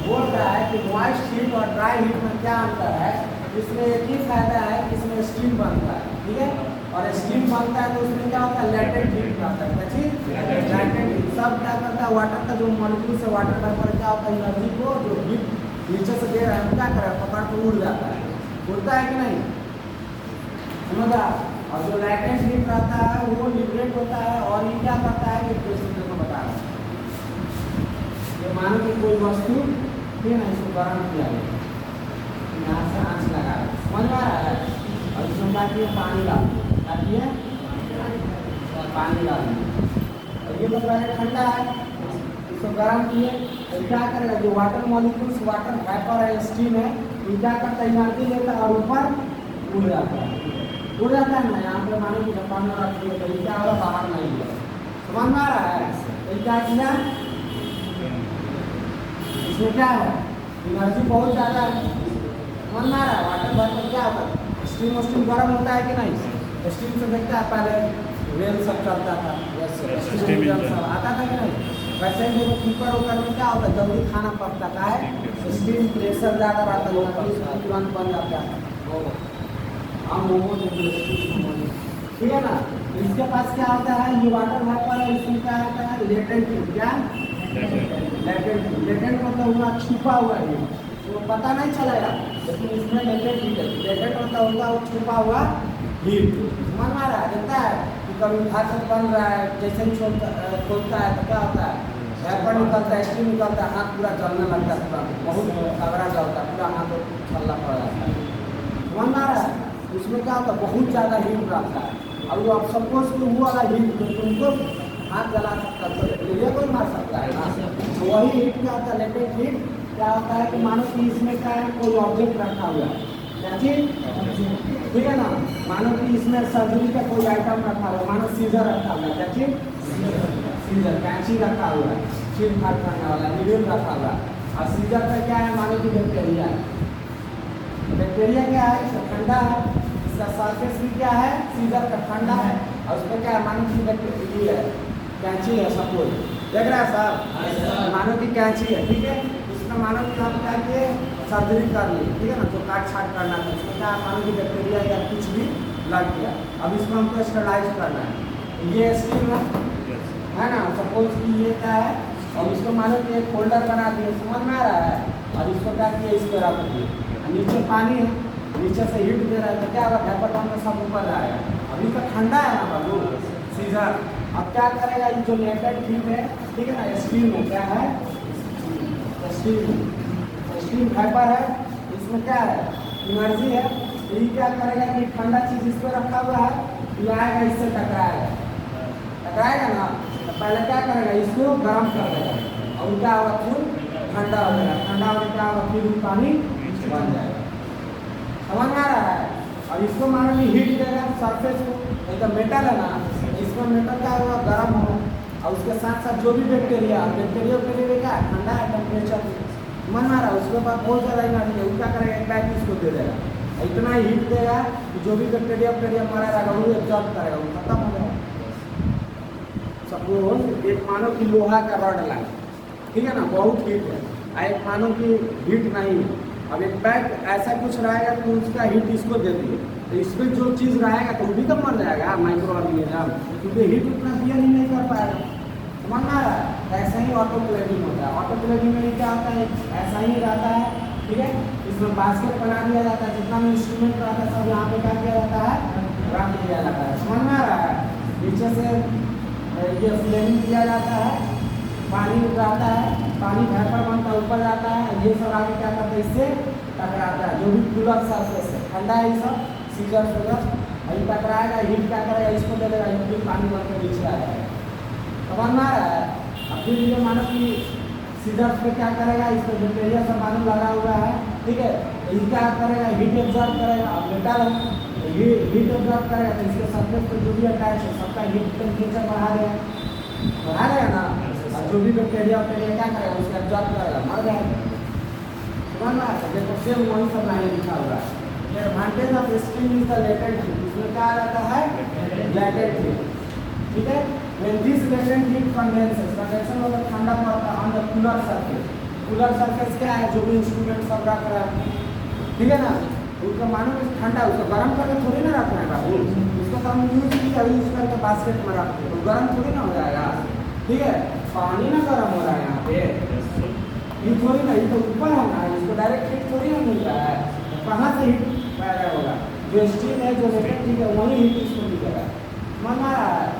बोल रहा है कि मॉइस्ट हीट और ड्राई हीट में क्या अंतर है? इसमें एक ही फायदा है कि इसमें स्टीम बनता है, ठीक है, और स्टीम बनता है तो उसमें क्या होता है? लेटेंट हीट आता है, क्या चीज? Latent heat. सब क्या करता है? वाटर का जो मॉलिक्यूल से वाटर वेपर क्या होता है? एनर्जी को जो हीट नीचे से दे रहा है क्या करेगा? पकड़ के उड़ जाता है, उड़ता है कि नहीं? समझा? और जो लेटेंट हीट रहता है वो लिबरेट होता है, और ये क्या करता है? कि प्रेशर को बता रहा है, ये मानो कि कोई वस्तु फिर ना इसको गर्म किया गया, यहाँ से आँच लगा रहा है, समझ में आ रहा है? और इसमें क्या किया? पानी डाल दिया, क्या किया? पानी डाल दिया, और ये तो पहले ठंडा है, इसको गर्म किए तो क्या करेगा? जो वाटर मॉलिक्यूल्स, वाटर वेपर है, स्टीम है, तो क्या करता है, एनर्जी लेता है और ऊपर उड़ जाता है। उड़ जाता है ना, यहाँ पे मानो कि जापान में रख दिया तो क्या होगा, बाहर नहीं गया। समझ में आ रहा है? तो क्या किया, इसमें क्या है, एनर्जी बहुत ज़्यादा है। समझ में आ रहा है? वाटर भर में क्या होता है, स्टीम स्टीम गर्म होता है कि नहीं? स्टीम से देखता है पहले रेल सब चलता था, स्टीम इंजन सब आता था कि नहीं? वैसे ही देखो कुकर उकर में क्या होता है, जल्दी खाना पकता है, स्टीम प्रेशर ज़्यादा रहता है, तुरंत बन जाता है। हम मोमो ठीक है ना। इसके पास क्या होता है, ये वाटर वेपर है, इसमें क्या होता है, लेटेंट हीट। क्या लेटेंट मतलब हुआ छुपा हुआ हीट, तो पता नहीं चलेगा, लेकिन इसमें लेटेंट हीट है। लेटेंट मतलब होगा वो छुपा हुआ हीट। समझ में आ रहा है? देखता है कि कभी भात बन रहा है, जैसे ही खोलता है तो क्या होता है, वेपर निकलता है, स्टीम निकलता है, हाथ पूरा जलने लगता है, पूरा बहुत तगड़ा जलता है, पूरा हाथ चलना पड़ जाता है। समझ में आ रहा है? उसमें क्या होता है, बहुत ज़्यादा हीट रहता है। अब वो आप सपोज कि वो वाला हीट तो तुमको हाथ जला सकता है, तो ये कोई मार सकता है ना। तो वही हीट क्या होता है, लेटेंट हीट क्या होता है कि मानो कि इसमें क्या है, कोई ऑब्जेक्ट रखा हुआ है, क्या चीज, ठीक है ना। मानो कि इसमें सर्जरी का कोई आइटम रखा हुआ है, मानो सीजर रखा हुआ है, क्या चीज, सीजर, कैंची रखा हुआ है, चीज काट करने वाला नीडल रखा हुआ है। और सीजर का क्या है, मानो कि बैक्टीरिया है। बैक्टीरिया क्या है, ठंडा है, इसका सरफेस भी क्या है, सीजर का ठंडा है, और उसमें क्या है, मानो कि बैक्टीरिया है, कैंची है, सपोज देख रहा है साहब, मानो कि कैंची है, ठीक है। इसमें मानो कि आप क्या किए, सर्जरी कर ली, ठीक है ना, जो काट छाट करना था, इसमें क्या मानो कि बैक्टीरिया या कुछ भी लग गया। अब इसको हमको स्टरलाइज करना है, ये स्टीम है ना, सपोज कि ये क्या है, और इसको मानो कि एक फोल्डर बना दिए, समझ में आ रहा है। और इसको क्या किया, इस पर रख दिए, नीचे पानी है, नीचे से हीट दे रहा है, तो क्या होगा, वेपर में सब ऊपर आएगा। अभी तो ठंडा है ना बाबू सीजर। अब क्या करेगा, ये जो लेटेंट हीट है, ठीक है ना, स्टीम है, क्या है, स्टीम वेपर है, इसमें क्या है, एनर्जी है। तो ये क्या करेगा कि ठंडा चीज इस पर रखा हुआ है, ये आएगा, इससे टकराएगा ना, तो पहले क्या करेगा, इसको गर्म कर देगा, और क्या होगा, फिर ठंडा हो जाएगा, ठंडा होकर क्या होगा, फिर पानी बन जाएगा। समझ में आ रहा है? और इसको मानो कि हीट देगा सरफेस को, एकदम मेटल है ना, इसमें मेटल क्या होगा, गर्म हो, और उसके साथ साथ जो भी बैक्टीरिया क्या ठंडा है, टेम्परेचर मन आ रहा है, उसके बाद बहुत ज़्यादा एनर्जी है, वो क्या करेगा, एक बैग इसको दे देगा, इतना हीट देगा कि जो भी बैक्टीरिया मरा रहेगा वो एब्जॉर्ब करेगा, वो खत्म हो जाएगा। सपोज एक मानो कि लोहा का रॉड लाए, ठीक है ना, बहुत हीट है, और एक मानो कि हीट नहीं है। अब एक बैग ऐसा कुछ रहेगा तो उसका हीट इसको दे दिए, तो इसमें जो चीज़ रहेगा तो वो भी तो मर जाएगा, माइक्रो ऑर्गेनिज्म, क्योंकि हीट उतना बियर ही नहीं कर पाएगा। समझ में आ रहा है? ऐसा ही ऑटोक्लेविंग होता है। ऑटोक्लेविंग में क्या होता है, ऐसा ही रहता है, ठीक है। इसमें बास्केट बना दिया जाता है, जितना भी इंस्ट्रूमेंट रहता है सब यहाँ पे क्या किया जाता है, रख दिया जाता है। समझ में आ रहा है? नीचे से ये फ्लेमिंग किया जाता है, पानी उठाता है, पानी वेपर बनता है, ऊपर जाता है, ये सब आगे क्या करता है, इससे टकराता है, जो भी कूलर सरफेस है, ठंडा है, ये सब सीजर ये टकराएगा, हीट क्या करेगा, इसको दे देगा, ये फिर पानी बनकर नीचे आ जाएगा। समझ में आ रहा है? अब फिर ये मानो कि सीजर्स पे क्या करेगा, इस पर बैक्टीरिया सब मानो लगा हुआ है, ठीक है, तो ये क्या करेगा, हीट एब्जॉर्ब करेगा। अब मेटल है, हीट एब्जॉर्ब करेगा, तो इसके सरफेस पर जो भी अटैच है सबका हीट टेम्परेचर बढ़ा देगा ना, और जो भी बैक्टीरिया क्या करेगा, उसका एब्जॉर्ब करेगा, मर जाएगा। समझ में आता है? देखो सेम वही सब लाइन लिखा हुआ है। Advantage of steam is the latent heat, इसमें क्या आ जाता है, लेटेंट हीट, ठीक है। When this latent heat condenses, condensation मतलब ठंडा पड़ता है on the cooler surface. Cooler surface क्या है, जो भी इंस्ट्रूमेंट सब रख रहा है, ठीक है ना, उसका मानो कि ठंडा, उसको गर्म करके थोड़ी ना रखना है बाबू, उसको तो हम यूज करके बास्केट में रखते हैं, तो गर्म थोड़ी ना हो जाएगा, ठीक है। पानी ना गर्म हो रहा है यहाँ पे, ये थोड़ी ना, ये तो ऊपर है ना, इसको डायरेक्ट हीट थोड़ी ना मिल रहा है, कहाँ से हीट पैदा होगा, जो स्टीम है, जो लेटेंट हीट है, वही हीट इसको मिलेगा। समझ में आ रहा है?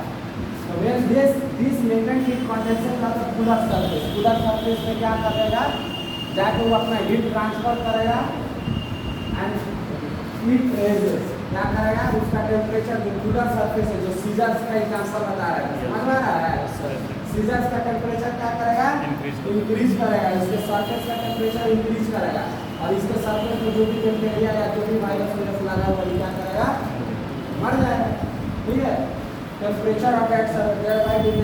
तो when this latent heat condenses of the cooler surface में क्या करेगा, जाके वो अपना हीट ट्रांसफर करेगा एंड हीट रेजेस, क्या करेगा, उसका टेम्परेचर जो कूलर सरफेस है, जो सीजर्स का एग्जांपल बता रहा है, समझ में आ रहा है? सीजर्स का टेम्परेचर क्या करेगा, इंक्रीज करेगा, इसके सरफेस का टेम्परेचर इंक्रीज करेगा। और इसके सरफेस में जो भी बैक्टीरिया या जो भी वायरस लगा हुआ क्या करेगा, मर जाएगा। ठीक है, temperature of that there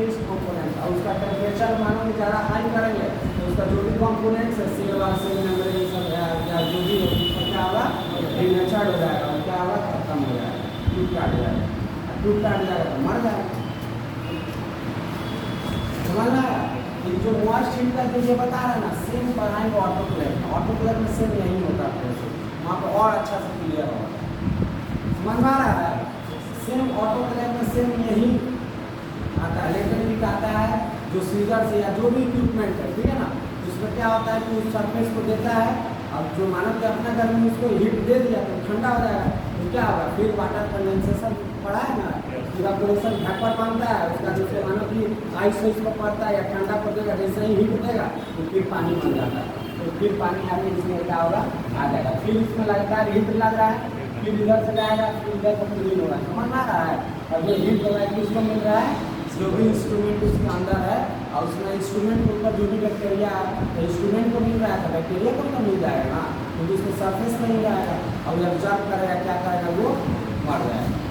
is component, और उसका टेम्परेचर मानो कि ज़्यादा हाई करेंगे तो उसका जो भी कंपोनेंट्स है सेल और सेल मेम्ब्रेन सब या जो भी उसका क्या होगा, डिनेचर्ड हो जाएगा और क्या होगा, खत्म हो जाएगा, टूट काट जाएगा। टूट काट जाएगा तो मर जाएगा। समझ रहा है? जो मॉइस्ट हीट का जो ये बता रहा है ना, सेम बनाएंगे ऑटोक्लेव में। ऑटोक्लेव में सेम नहीं होता प्रेशर, वहाँ पर और अच्छा से क्लियर होगा। समझ में आ रहा है? सेम ऑटोक्लेव में सेम यही आता है, इलेक्ट्रिक आता है जो सीजर से या जो भी इक्विपमेंट है, ठीक है ना, उसमें क्या होता है कि उस सरफेस को देता है, अब जो मानव के अपने घर में उसको हीट दे दिया तो ठंडा हो जाएगा, तो क्या होगा, फिर वाटर कंडेंसेशन पड़ा है ना, इवापोरेशन वेपर बनता है उसका, जैसे मानो कि आइस वाइस पर पड़ता है या ठंडा पर देगा, जैसे ही हीट देगा तो फिर पानी बन जाता है, तो फिर पानी आगे इसमें क्या होगा, आ जाएगा। फिर इसमें लगता है हीट लग रहा है, फिर इधर से जाएगा, फिर इधर से क्लीन होगा। समझ में आ रहा है? और जो हीट हो रहा है किसको मिल रहा है, जो भी इंस्ट्रूमेंट उसके अंदर है, और उसमें इंस्ट्रूमेंट के ऊपर जो भी बैक्टीरिया है इंस्ट्रूमेंट को मिल रहा है, तो बैक्टीरिया को तो मिल जाएगा ना, क्योंकि उसके सरफेस में ही जाएगा और ऑब्जर्व करेगा, क्या करेगा, वो मर जाएगा।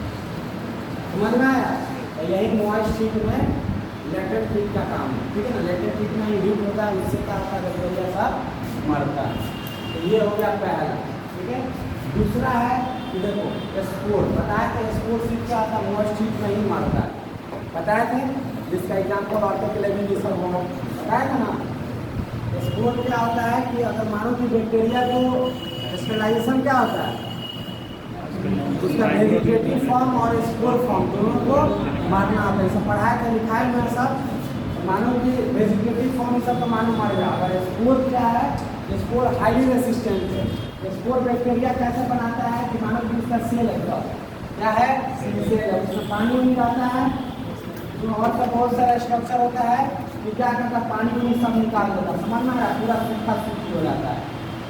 समझ में आया? तो यही मॉइस्ट हीट में लेटेंट हीट का काम है। ठीक है ना, लेटेंट हीट में हीट होता है, उससे क्या होता है, बैक्टीरिया सब मरता है। तो ये हो गया पहला। ठीक है, दूसरा है देखो स्पोर, बताया था स्पोर से क्या होता है, मॉइस्ट हीट में ही मरता है, बताए थे, जिसका एग्जाम्पल ऑटोक्लेव में सब हो बताया था ना। स्पोर क्या होता है कि अगर मानो कि बैक्टीरिया को स्टेलाइजेशन क्या होता है, उसका वेजिटेटिव फॉर्म और स्पोर फॉर्म दोनों को मारना होता है। सब पढ़ाया था, लिखाई में सब, मानो कि वेजिटेटिव फॉर्म सब तो मानो मर गया, और स्पोर क्या है, स्पोर हाईली रेसिस्टेंट है। स्पोर बैक्टीरिया कैसे बनाता है कि मानो कि उसका सेल है, क्या है, सेल है, उसमें पानी नहीं रहता है, उसमें और सब बहुत सारा स्ट्रक्चर होता है कि क्या करता है, पानी में सब निकाल देता है। समझ में आ रहा है? पूरा सूखा सूखी हो जाता है।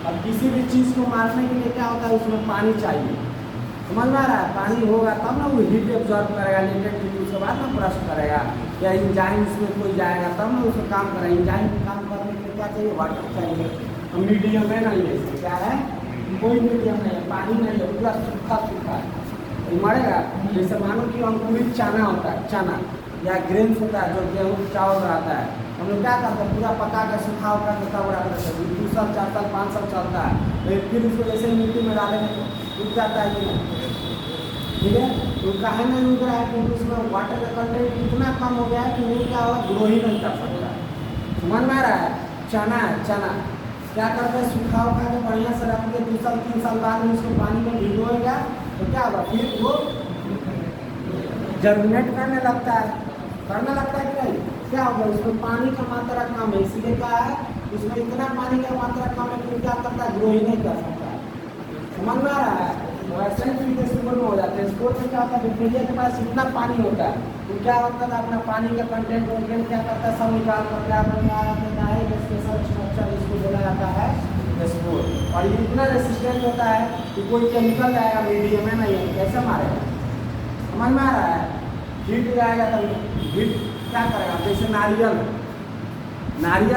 अब किसी भी चीज़ को मारने के लिए क्या होता है, उसमें पानी चाहिए। समझ में आ रहा है? पानी होगा तब ना वो हीट एब्जॉर्ब करेगा, लेटेंट हीट, उसके बाद ना ब्रश करेगा, या इंजाइम्स में कोई जाएगा तब ना उसको काम करेगा। इंजाइम काम करने के लिए क्या चाहिए, वाटर चाहिए। मीडियम है नहीं है, क्या है, कोई मीडियम नहीं है, पानी नहीं है, पूरा सूखा सूखा है, तो मरेगा। जैसे मानो कि अंकुरित चना होता है, चना या ग्रेन्स होता है जो गेहूँ चावल रहता है, हम लोग क्या करते हैं, पूरा पका कर सूखा होकर के तब रखते हैं, 2 साल 4 साल 5 साल चलता है, फिर उसको जैसे ही मिट्टी में डालेंगे तो उग जाता है कि नहीं, ठीक है। तो काहे नहीं उग रहा है, क्योंकि उसमें वाटर का कंटेंट इतना कम हो गया है कि वो क्या होगा, ग्रो ही नहीं कर सकता। समझ में आ रहा है? चना है, चना क्या करते हैं, सूखा उखा के बढ़िया से रख के 2 साल 3 साल बाद में उसको पानी में भिगोएगा तो क्या होगा, फिर वो जर्मिनेट करने लगता है कि नहीं, क्या होगा, उसमें पानी का मात्रा कम है, इसलिए क्या है, उसमें इतना पानी का मात्रा कम है कि क्या करता है, ग्रो ही नहीं कर सकता है। समझ में आ रहा है? तो ऐसे ही फिर स्पोर में हो जाते हैं। स्पोर में क्या होता है, बैक्टीरिया के पास इतना पानी होता है तो क्या होता है, अपना पानी का कंटेंट क्या करता है, सब निकाल कर क्या बनता है, स्पेशल स्ट्रक्चर, इसको बोला जाता है स्पोर। और ये इतना रेसिस्टेंट होता है कि कोई केमिकल जाएगा मीडियम में नहीं है, कैसे मारेगा। समझ में आ रहा है? हीट जाएगा तो हीट क्या करेगा, जैसे नारियल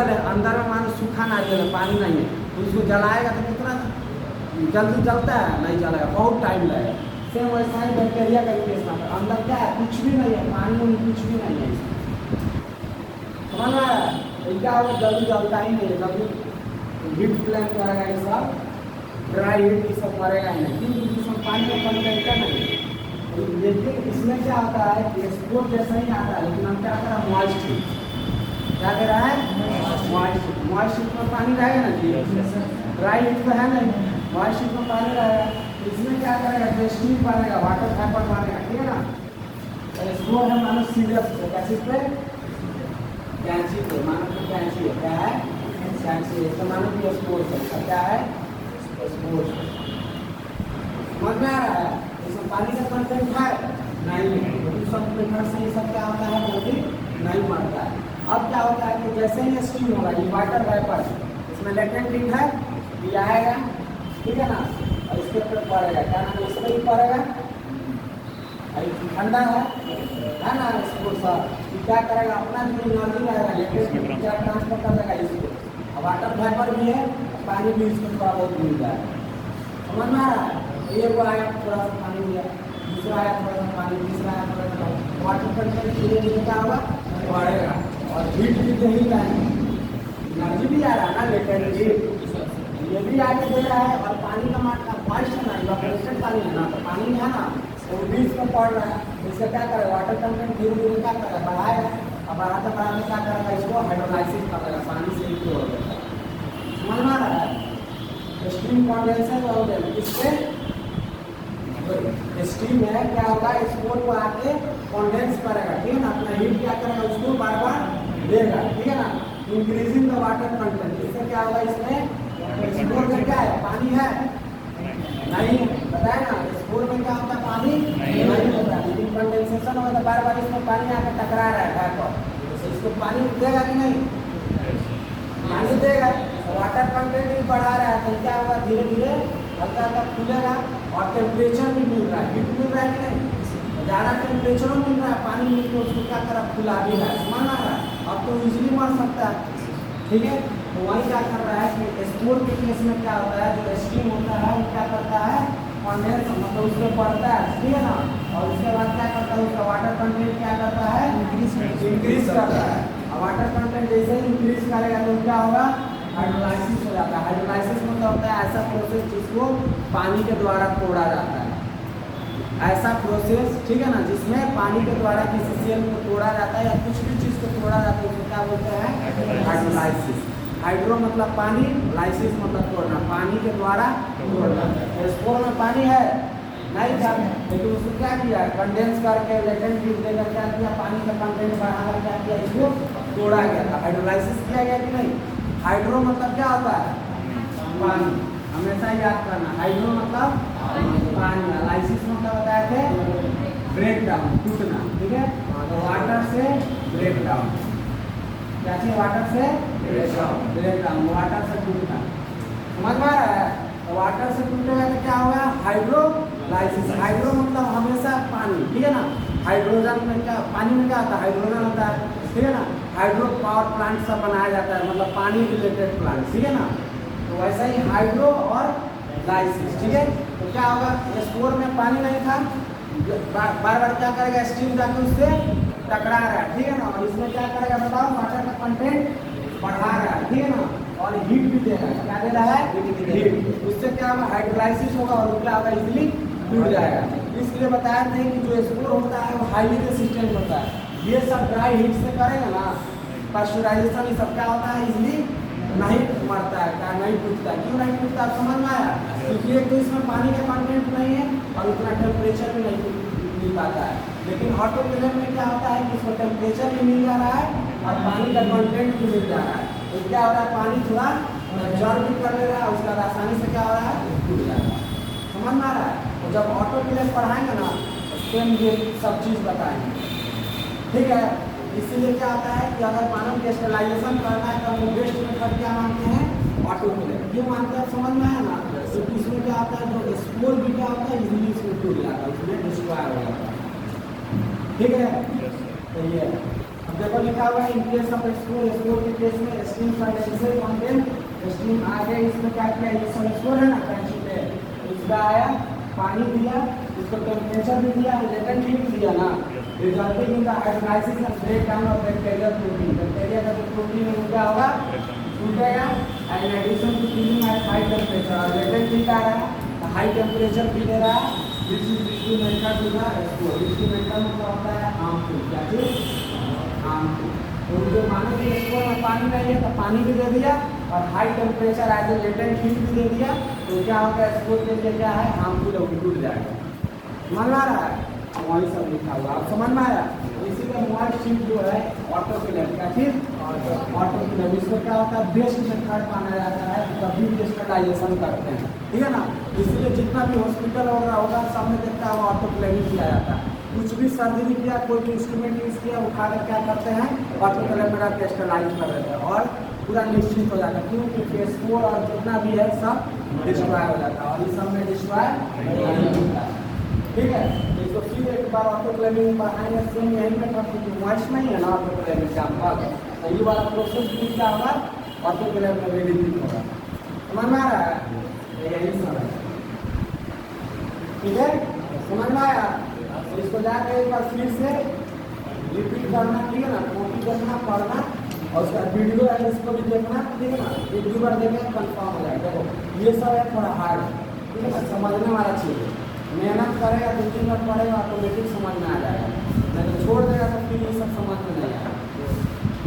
है, अंदर में मानो सूखा नारियल है, पानी नहीं है, तो उसको जलाएगा तो कितना जल्दी जलता है, नहीं जलेगा, बहुत टाइम लगेगा। सेम वैसा ही बैक्टीरिया का केस में अंदर क्या है, कुछ भी नहीं है, पानी में कुछ भी नहीं है। समझ में आ रहा है? क्या होगा, जल्दी जलता ही नहीं है, जल्दी हीट फ्लेम करेगा, ये सब ड्राई हीट ये सब मरेगा ही नहीं, क्योंकि इसमें पानी का कंटेंट है नहीं। लेकिन इसमें क्या होता है कि स्पोर जैसा ही आता है, लेकिन हम क्या कर रहा है, मॉइस्ट हीट, क्या कर रहा है, मॉइस्ट हीट में पानी रहेगा ना, ड्राई हीट तो है नहीं, मॉइस्ट हीट में पानी रहेगा, इसमें क्या करेगा, स्टीम बनेगा, वाटर वेपर बनेगा, ठीक है ना। स्पोर है मानो सीरियस कैसे पे, कैंची पे, मानो कि कैंची है, क्या है, कैंची है, तो मानो कि स्पोर है, क्या है, स्पोर। समझ में आ रहा है? इसमें पानी का कंटेंट है नहीं है, तो सब मेथड से ये सब क्या होता है, जल्दी नहीं मरता है। अब क्या होता है कि जैसे ही स्टीम होगा, ये वाटर वेपर, इसमें लेटेंट हीट है, ये आएगा, ठीक है ना, और इसके ऊपर पड़ेगा, क्या नाम है, इस पर ही पड़ेगा, ठंडा है ना, इसको सब क्या करेगा, अपना जो एनर्जी रहेगा लेटेंट क्या ट्रांसफर कर देगा इसको, वाटर वेपर भी है, पानी भी इसको थोड़ा बहुत मिल जाएगा। समझ में आ रहा है? एक वो आया थोड़ा सा पानी दिया, दूसरा आया थोड़ा सा पानी, तीसरा आया थोड़ा सा पानी। वाटर कंटेंट धीरे धीरे क्या होगा, बढ़ेगा और हीट भी दे ही रहा है, एनर्जी भी आ रहा है ना, लेटेंट हीट ये भी आगे दे रहा है। और पानी का मात्रा मॉइस्ट है ना, इवेपोरेटेड पानी है ना, तो पानी है ना तो बीच में पड़ रहा है, इससे क्या करेगा, वाटर कंटेंट धीरे धीरे क्या करेगा, बढ़ाएगा। अब बढ़ाते बढ़ाते क्या करेगा, इसको हाइड्रोलाइसिस करेगा, पानी से ही हो जाएगा। समझ में आ रहा है? स्टीम कंडेंसर हो गया, इससे स्टीम है क्या होगा, स्पोर को आके कंडेंस करेगा, ठीक है ना, अपना हीट क्या करेगा, उसको बार बार देगा, ठीक है ना, इंक्रीजिंग द वाटर कंटेंट। इससे क्या होगा, इसमें स्पोर में क्या है, पानी है नहीं, बताया ना, स्पोर में क्या होता है, पानी नहीं होता, लेकिन कंडेंसेशन होता है, बार बार इसमें पानी आकर टकरा रहा है पर, तो इसको पानी देगा कि नहीं, पानी देगा। वाटर कंटेंट भी बढ़ा रहा है, तो क्या होगा, धीरे धीरे हल्का हल्का खुलेगा और टेम्परेचर भी मिल रहा है, हीट मिल रहा है कि नहीं, ज़्यादा टेम्परेचर मिल रहा है, पानी मिल के उसको क्या करा, फुला भी रहा है। समझ आ रहा है? अब तो इजीली मर सकता है, ठीक है। तो वही क्या कर रहा है कि स्पोर के केस में क्या होता है, जो स्टीम होता है वो क्या करता है, कंडेंस मतलब उसमें बढ़ता है, ठीक है ना, और उसके बाद क्या करता है, उसका वाटर कंटेंट क्या करता है, इंक्रीज करता है। और वाटर कंटेंट जैसे ही इंक्रीज करेगा तो क्या होगा, हाइड्रोलाइसिस हो जाता है। हाइड्रोलाइसिस मतलब होता है ऐसा प्रोसेस जिसको पानी के द्वारा तोड़ा जाता है, ऐसा प्रोसेस, ठीक है ना, जिसमें पानी के द्वारा किसी सेल को तोड़ा जाता है या कुछ भी चीज़ को तोड़ा जाता है, उसको क्या बोलते हैं, हाइड्रोलाइसिस। हाइड्रो मतलब पानी, लाइसिस मतलब तोड़ना, पानी के द्वारा तोड़ना। स्पोर में पानी है नहीं था, लेकिन उसको क्या किया, कंडेंस करके लेटेंट हीट देकर क्या किया, पानी का कंटेंट बढ़ाकर क्या किया, इसको तोड़ा गया था, हाइड्रोलाइसिस किया गया कि नहीं। हाइड्रो मतलब क्या होता है, पानी, हमेशा याद करना, हाइड्रो मतलब पानी, लाइसिस मतलब बताए थे ब्रेक डाउन, टूटना, ठीक है। तो वाटर से ब्रेक डाउन, क्या चाहिए, वाटर से ब्रेक डाउन, वाटर से टूटना। समझ में आ रहा है? तो वाटर से टूटेगा तो क्या होगा, हाइड्रोलाइसिस। हाइड्रो मतलब हमेशा पानी, ठीक है ना, हाइड्रोजन में क्या, पानी में क्या होता है, हाइड्रोजन होता है, ठीक है ना। हाइड्रो पावर प्लांट सब बनाया जाता है, मतलब पानी रिलेटेड प्लांट, ठीक है ना। तो वैसा ही हाइड्रो और लाइसिस, ठीक है। तो क्या होगा, स्पोर में पानी नहीं था, बार बार क्या करेगा, स्टीम जाके उससे टकरा रहा है, ठीक है ना, और इसमें क्या करेगा बताओ, वाटर का कंटेंट बढ़ा रहा है, ठीक है ना, और हीट भी दे रहा है, क्या दे रहा है, हीट। उससे क्या होगा, हाइड्रोलाइसिस होगा और क्या होगा, इजीली टूट जाएगा। इसलिए बताया थे कि जो स्पोर होता है वो हाईली रेसिस्टेंट होता है, ये सब ड्राई हीट से करेगा ना, पास्चराइजेशन, ये सब क्या होता है, इजीली नहीं मरता है, क्या नहीं टूटता है। क्यों नहीं टूटता, समझ में आया? क्योंकि एक तो इसमें पानी का कंटेंट नहीं है और उतना टेम्परेचर भी नहीं मिल पाता है। लेकिन ऑटोक्लेव में क्या होता है कि इसको टेम्परेचर भी मिल जा रहा है और पानी का कंटेंट भी मिल जा रहा है, तो क्या हो रहा है, पानी थोड़ा एब्जॉर्ब भी कर ले रहा है, उसके बाद आसानी से क्या हो रहा है, टूट जा रहा है। समझ में आ रहा है? तो जब ऑटोक्लेव पढ़ाएंगे ना तो सेम ये सब चीज़ बताएंगे, ठीक है। इसीलिए क्या होता है कि अगर मानव के स्टेलाइजेशन करना है तो हम बेस्ट मेथड क्या मानते हैं, ऑटोक्लेव। क्यों मानते हैं, समझ में आया ना, तो इसमें क्या होता है, जो स्पोर भी क्या होता है, इजीली इसमें टूट जाता है, उसमें डिस्ट्रॉय हो जाता है, ठीक है। तो ये अब देखो लिखा हुआ है, in case of spore, spore के केस में स्टीम कंडेंसर कंटेंट, स्टीम आगे इसमें क्या किया, ये सब स्पोर है ना कैंची पे, इसका आया, पानी दिया, इसको टेम्परेचर भी दिया, लेटेंट हीट दिया ना, resulting in the hydrolysis and break down of bacterial protein. Bacteria का जो प्रोटीन है वो क्या होगा, टूटेगा, and in addition to cooling at high temperature, और लेटेंट हीट आ रहा है, हाई टेम्परेचर भी दे रहा है, this is instrumental to the spore. Instrumental मतलब होता है हार्मफुल, क्या चीज, हार्मफुल। तो जो मानो कि स्पोर में पानी नहीं है तो पानी भी दे दिया और high temperature as a latent heat भी दे दिया, तो क्या होगा, स्पोर के लिए क्या है, हार्मफुल है, टूट जाएगा। समझ में आ रहा है? वही सब लिखा हुआ, आप समझ में आया? इसीलिए मॉइस्ट शीट जो है ऑटोक्लेव, क्या चीज, ऑटोक्लेव। इसको क्या होता है, बेस्ट मेथड माना जाता है, कभी भी स्टेलाइजेशन करते हैं, ठीक है ना। इसलिए जितना भी हॉस्पिटल वगैरह होगा सब में देखता है ऑटोक्लेव किया जाता है। कुछ भी सर्जरी किया, कोई भी इंस्ट्रूमेंट यूज किया, उठाकर क्या करते हैं, ऑटोक्लेव में रख के स्टेलाइज कर देते हैं और पूरा निश्चित हो जाता है। क्यों, क्योंकि स्पोर और जितना भी है सब डिस्ट्रॉय हो जाता है और इस सब में डिस्ट्रॉय नहीं होता है, ठीक है। इसको फिर एक बार ऑटोक्लेविंग बढ़ाएंगे, सेम यहीं पे क्योंकि मॉइस्ट नहीं है ना ऑटोक्लेव एग्जाम्पल, तो ये वाला प्रोसेस भी क्या होगा, ऑटोक्लेव में भी रिपीट होगा। समझ में आ रहा है? यही सब है, ठीक है, समझ में आया? तो इसको जाकर एक बार फिर से रिपीट करना, ठीक है ना, कॉपी करना, पढ़ना और उसका वीडियो है इसको भी देखना, ठीक है ना, एक दो बार देखें कंफर्म हो जाएगा। देखो ये सब है थोड़ा हार्ड, ठीक है ना, समझने वाला चीज़ है, मेहनत करेगा 2-3 बार पढ़ेगा ऑटोमेटिक समझ में आ जाएगा, नहीं तो छोड़ देगा तो फिर ये सब समझ में नहीं आएगा,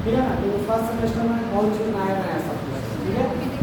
ठीक है ना। तो फर्स्ट सेमेस्टर में बहुत चीज़ नया नया सब कुछ, ठीक है।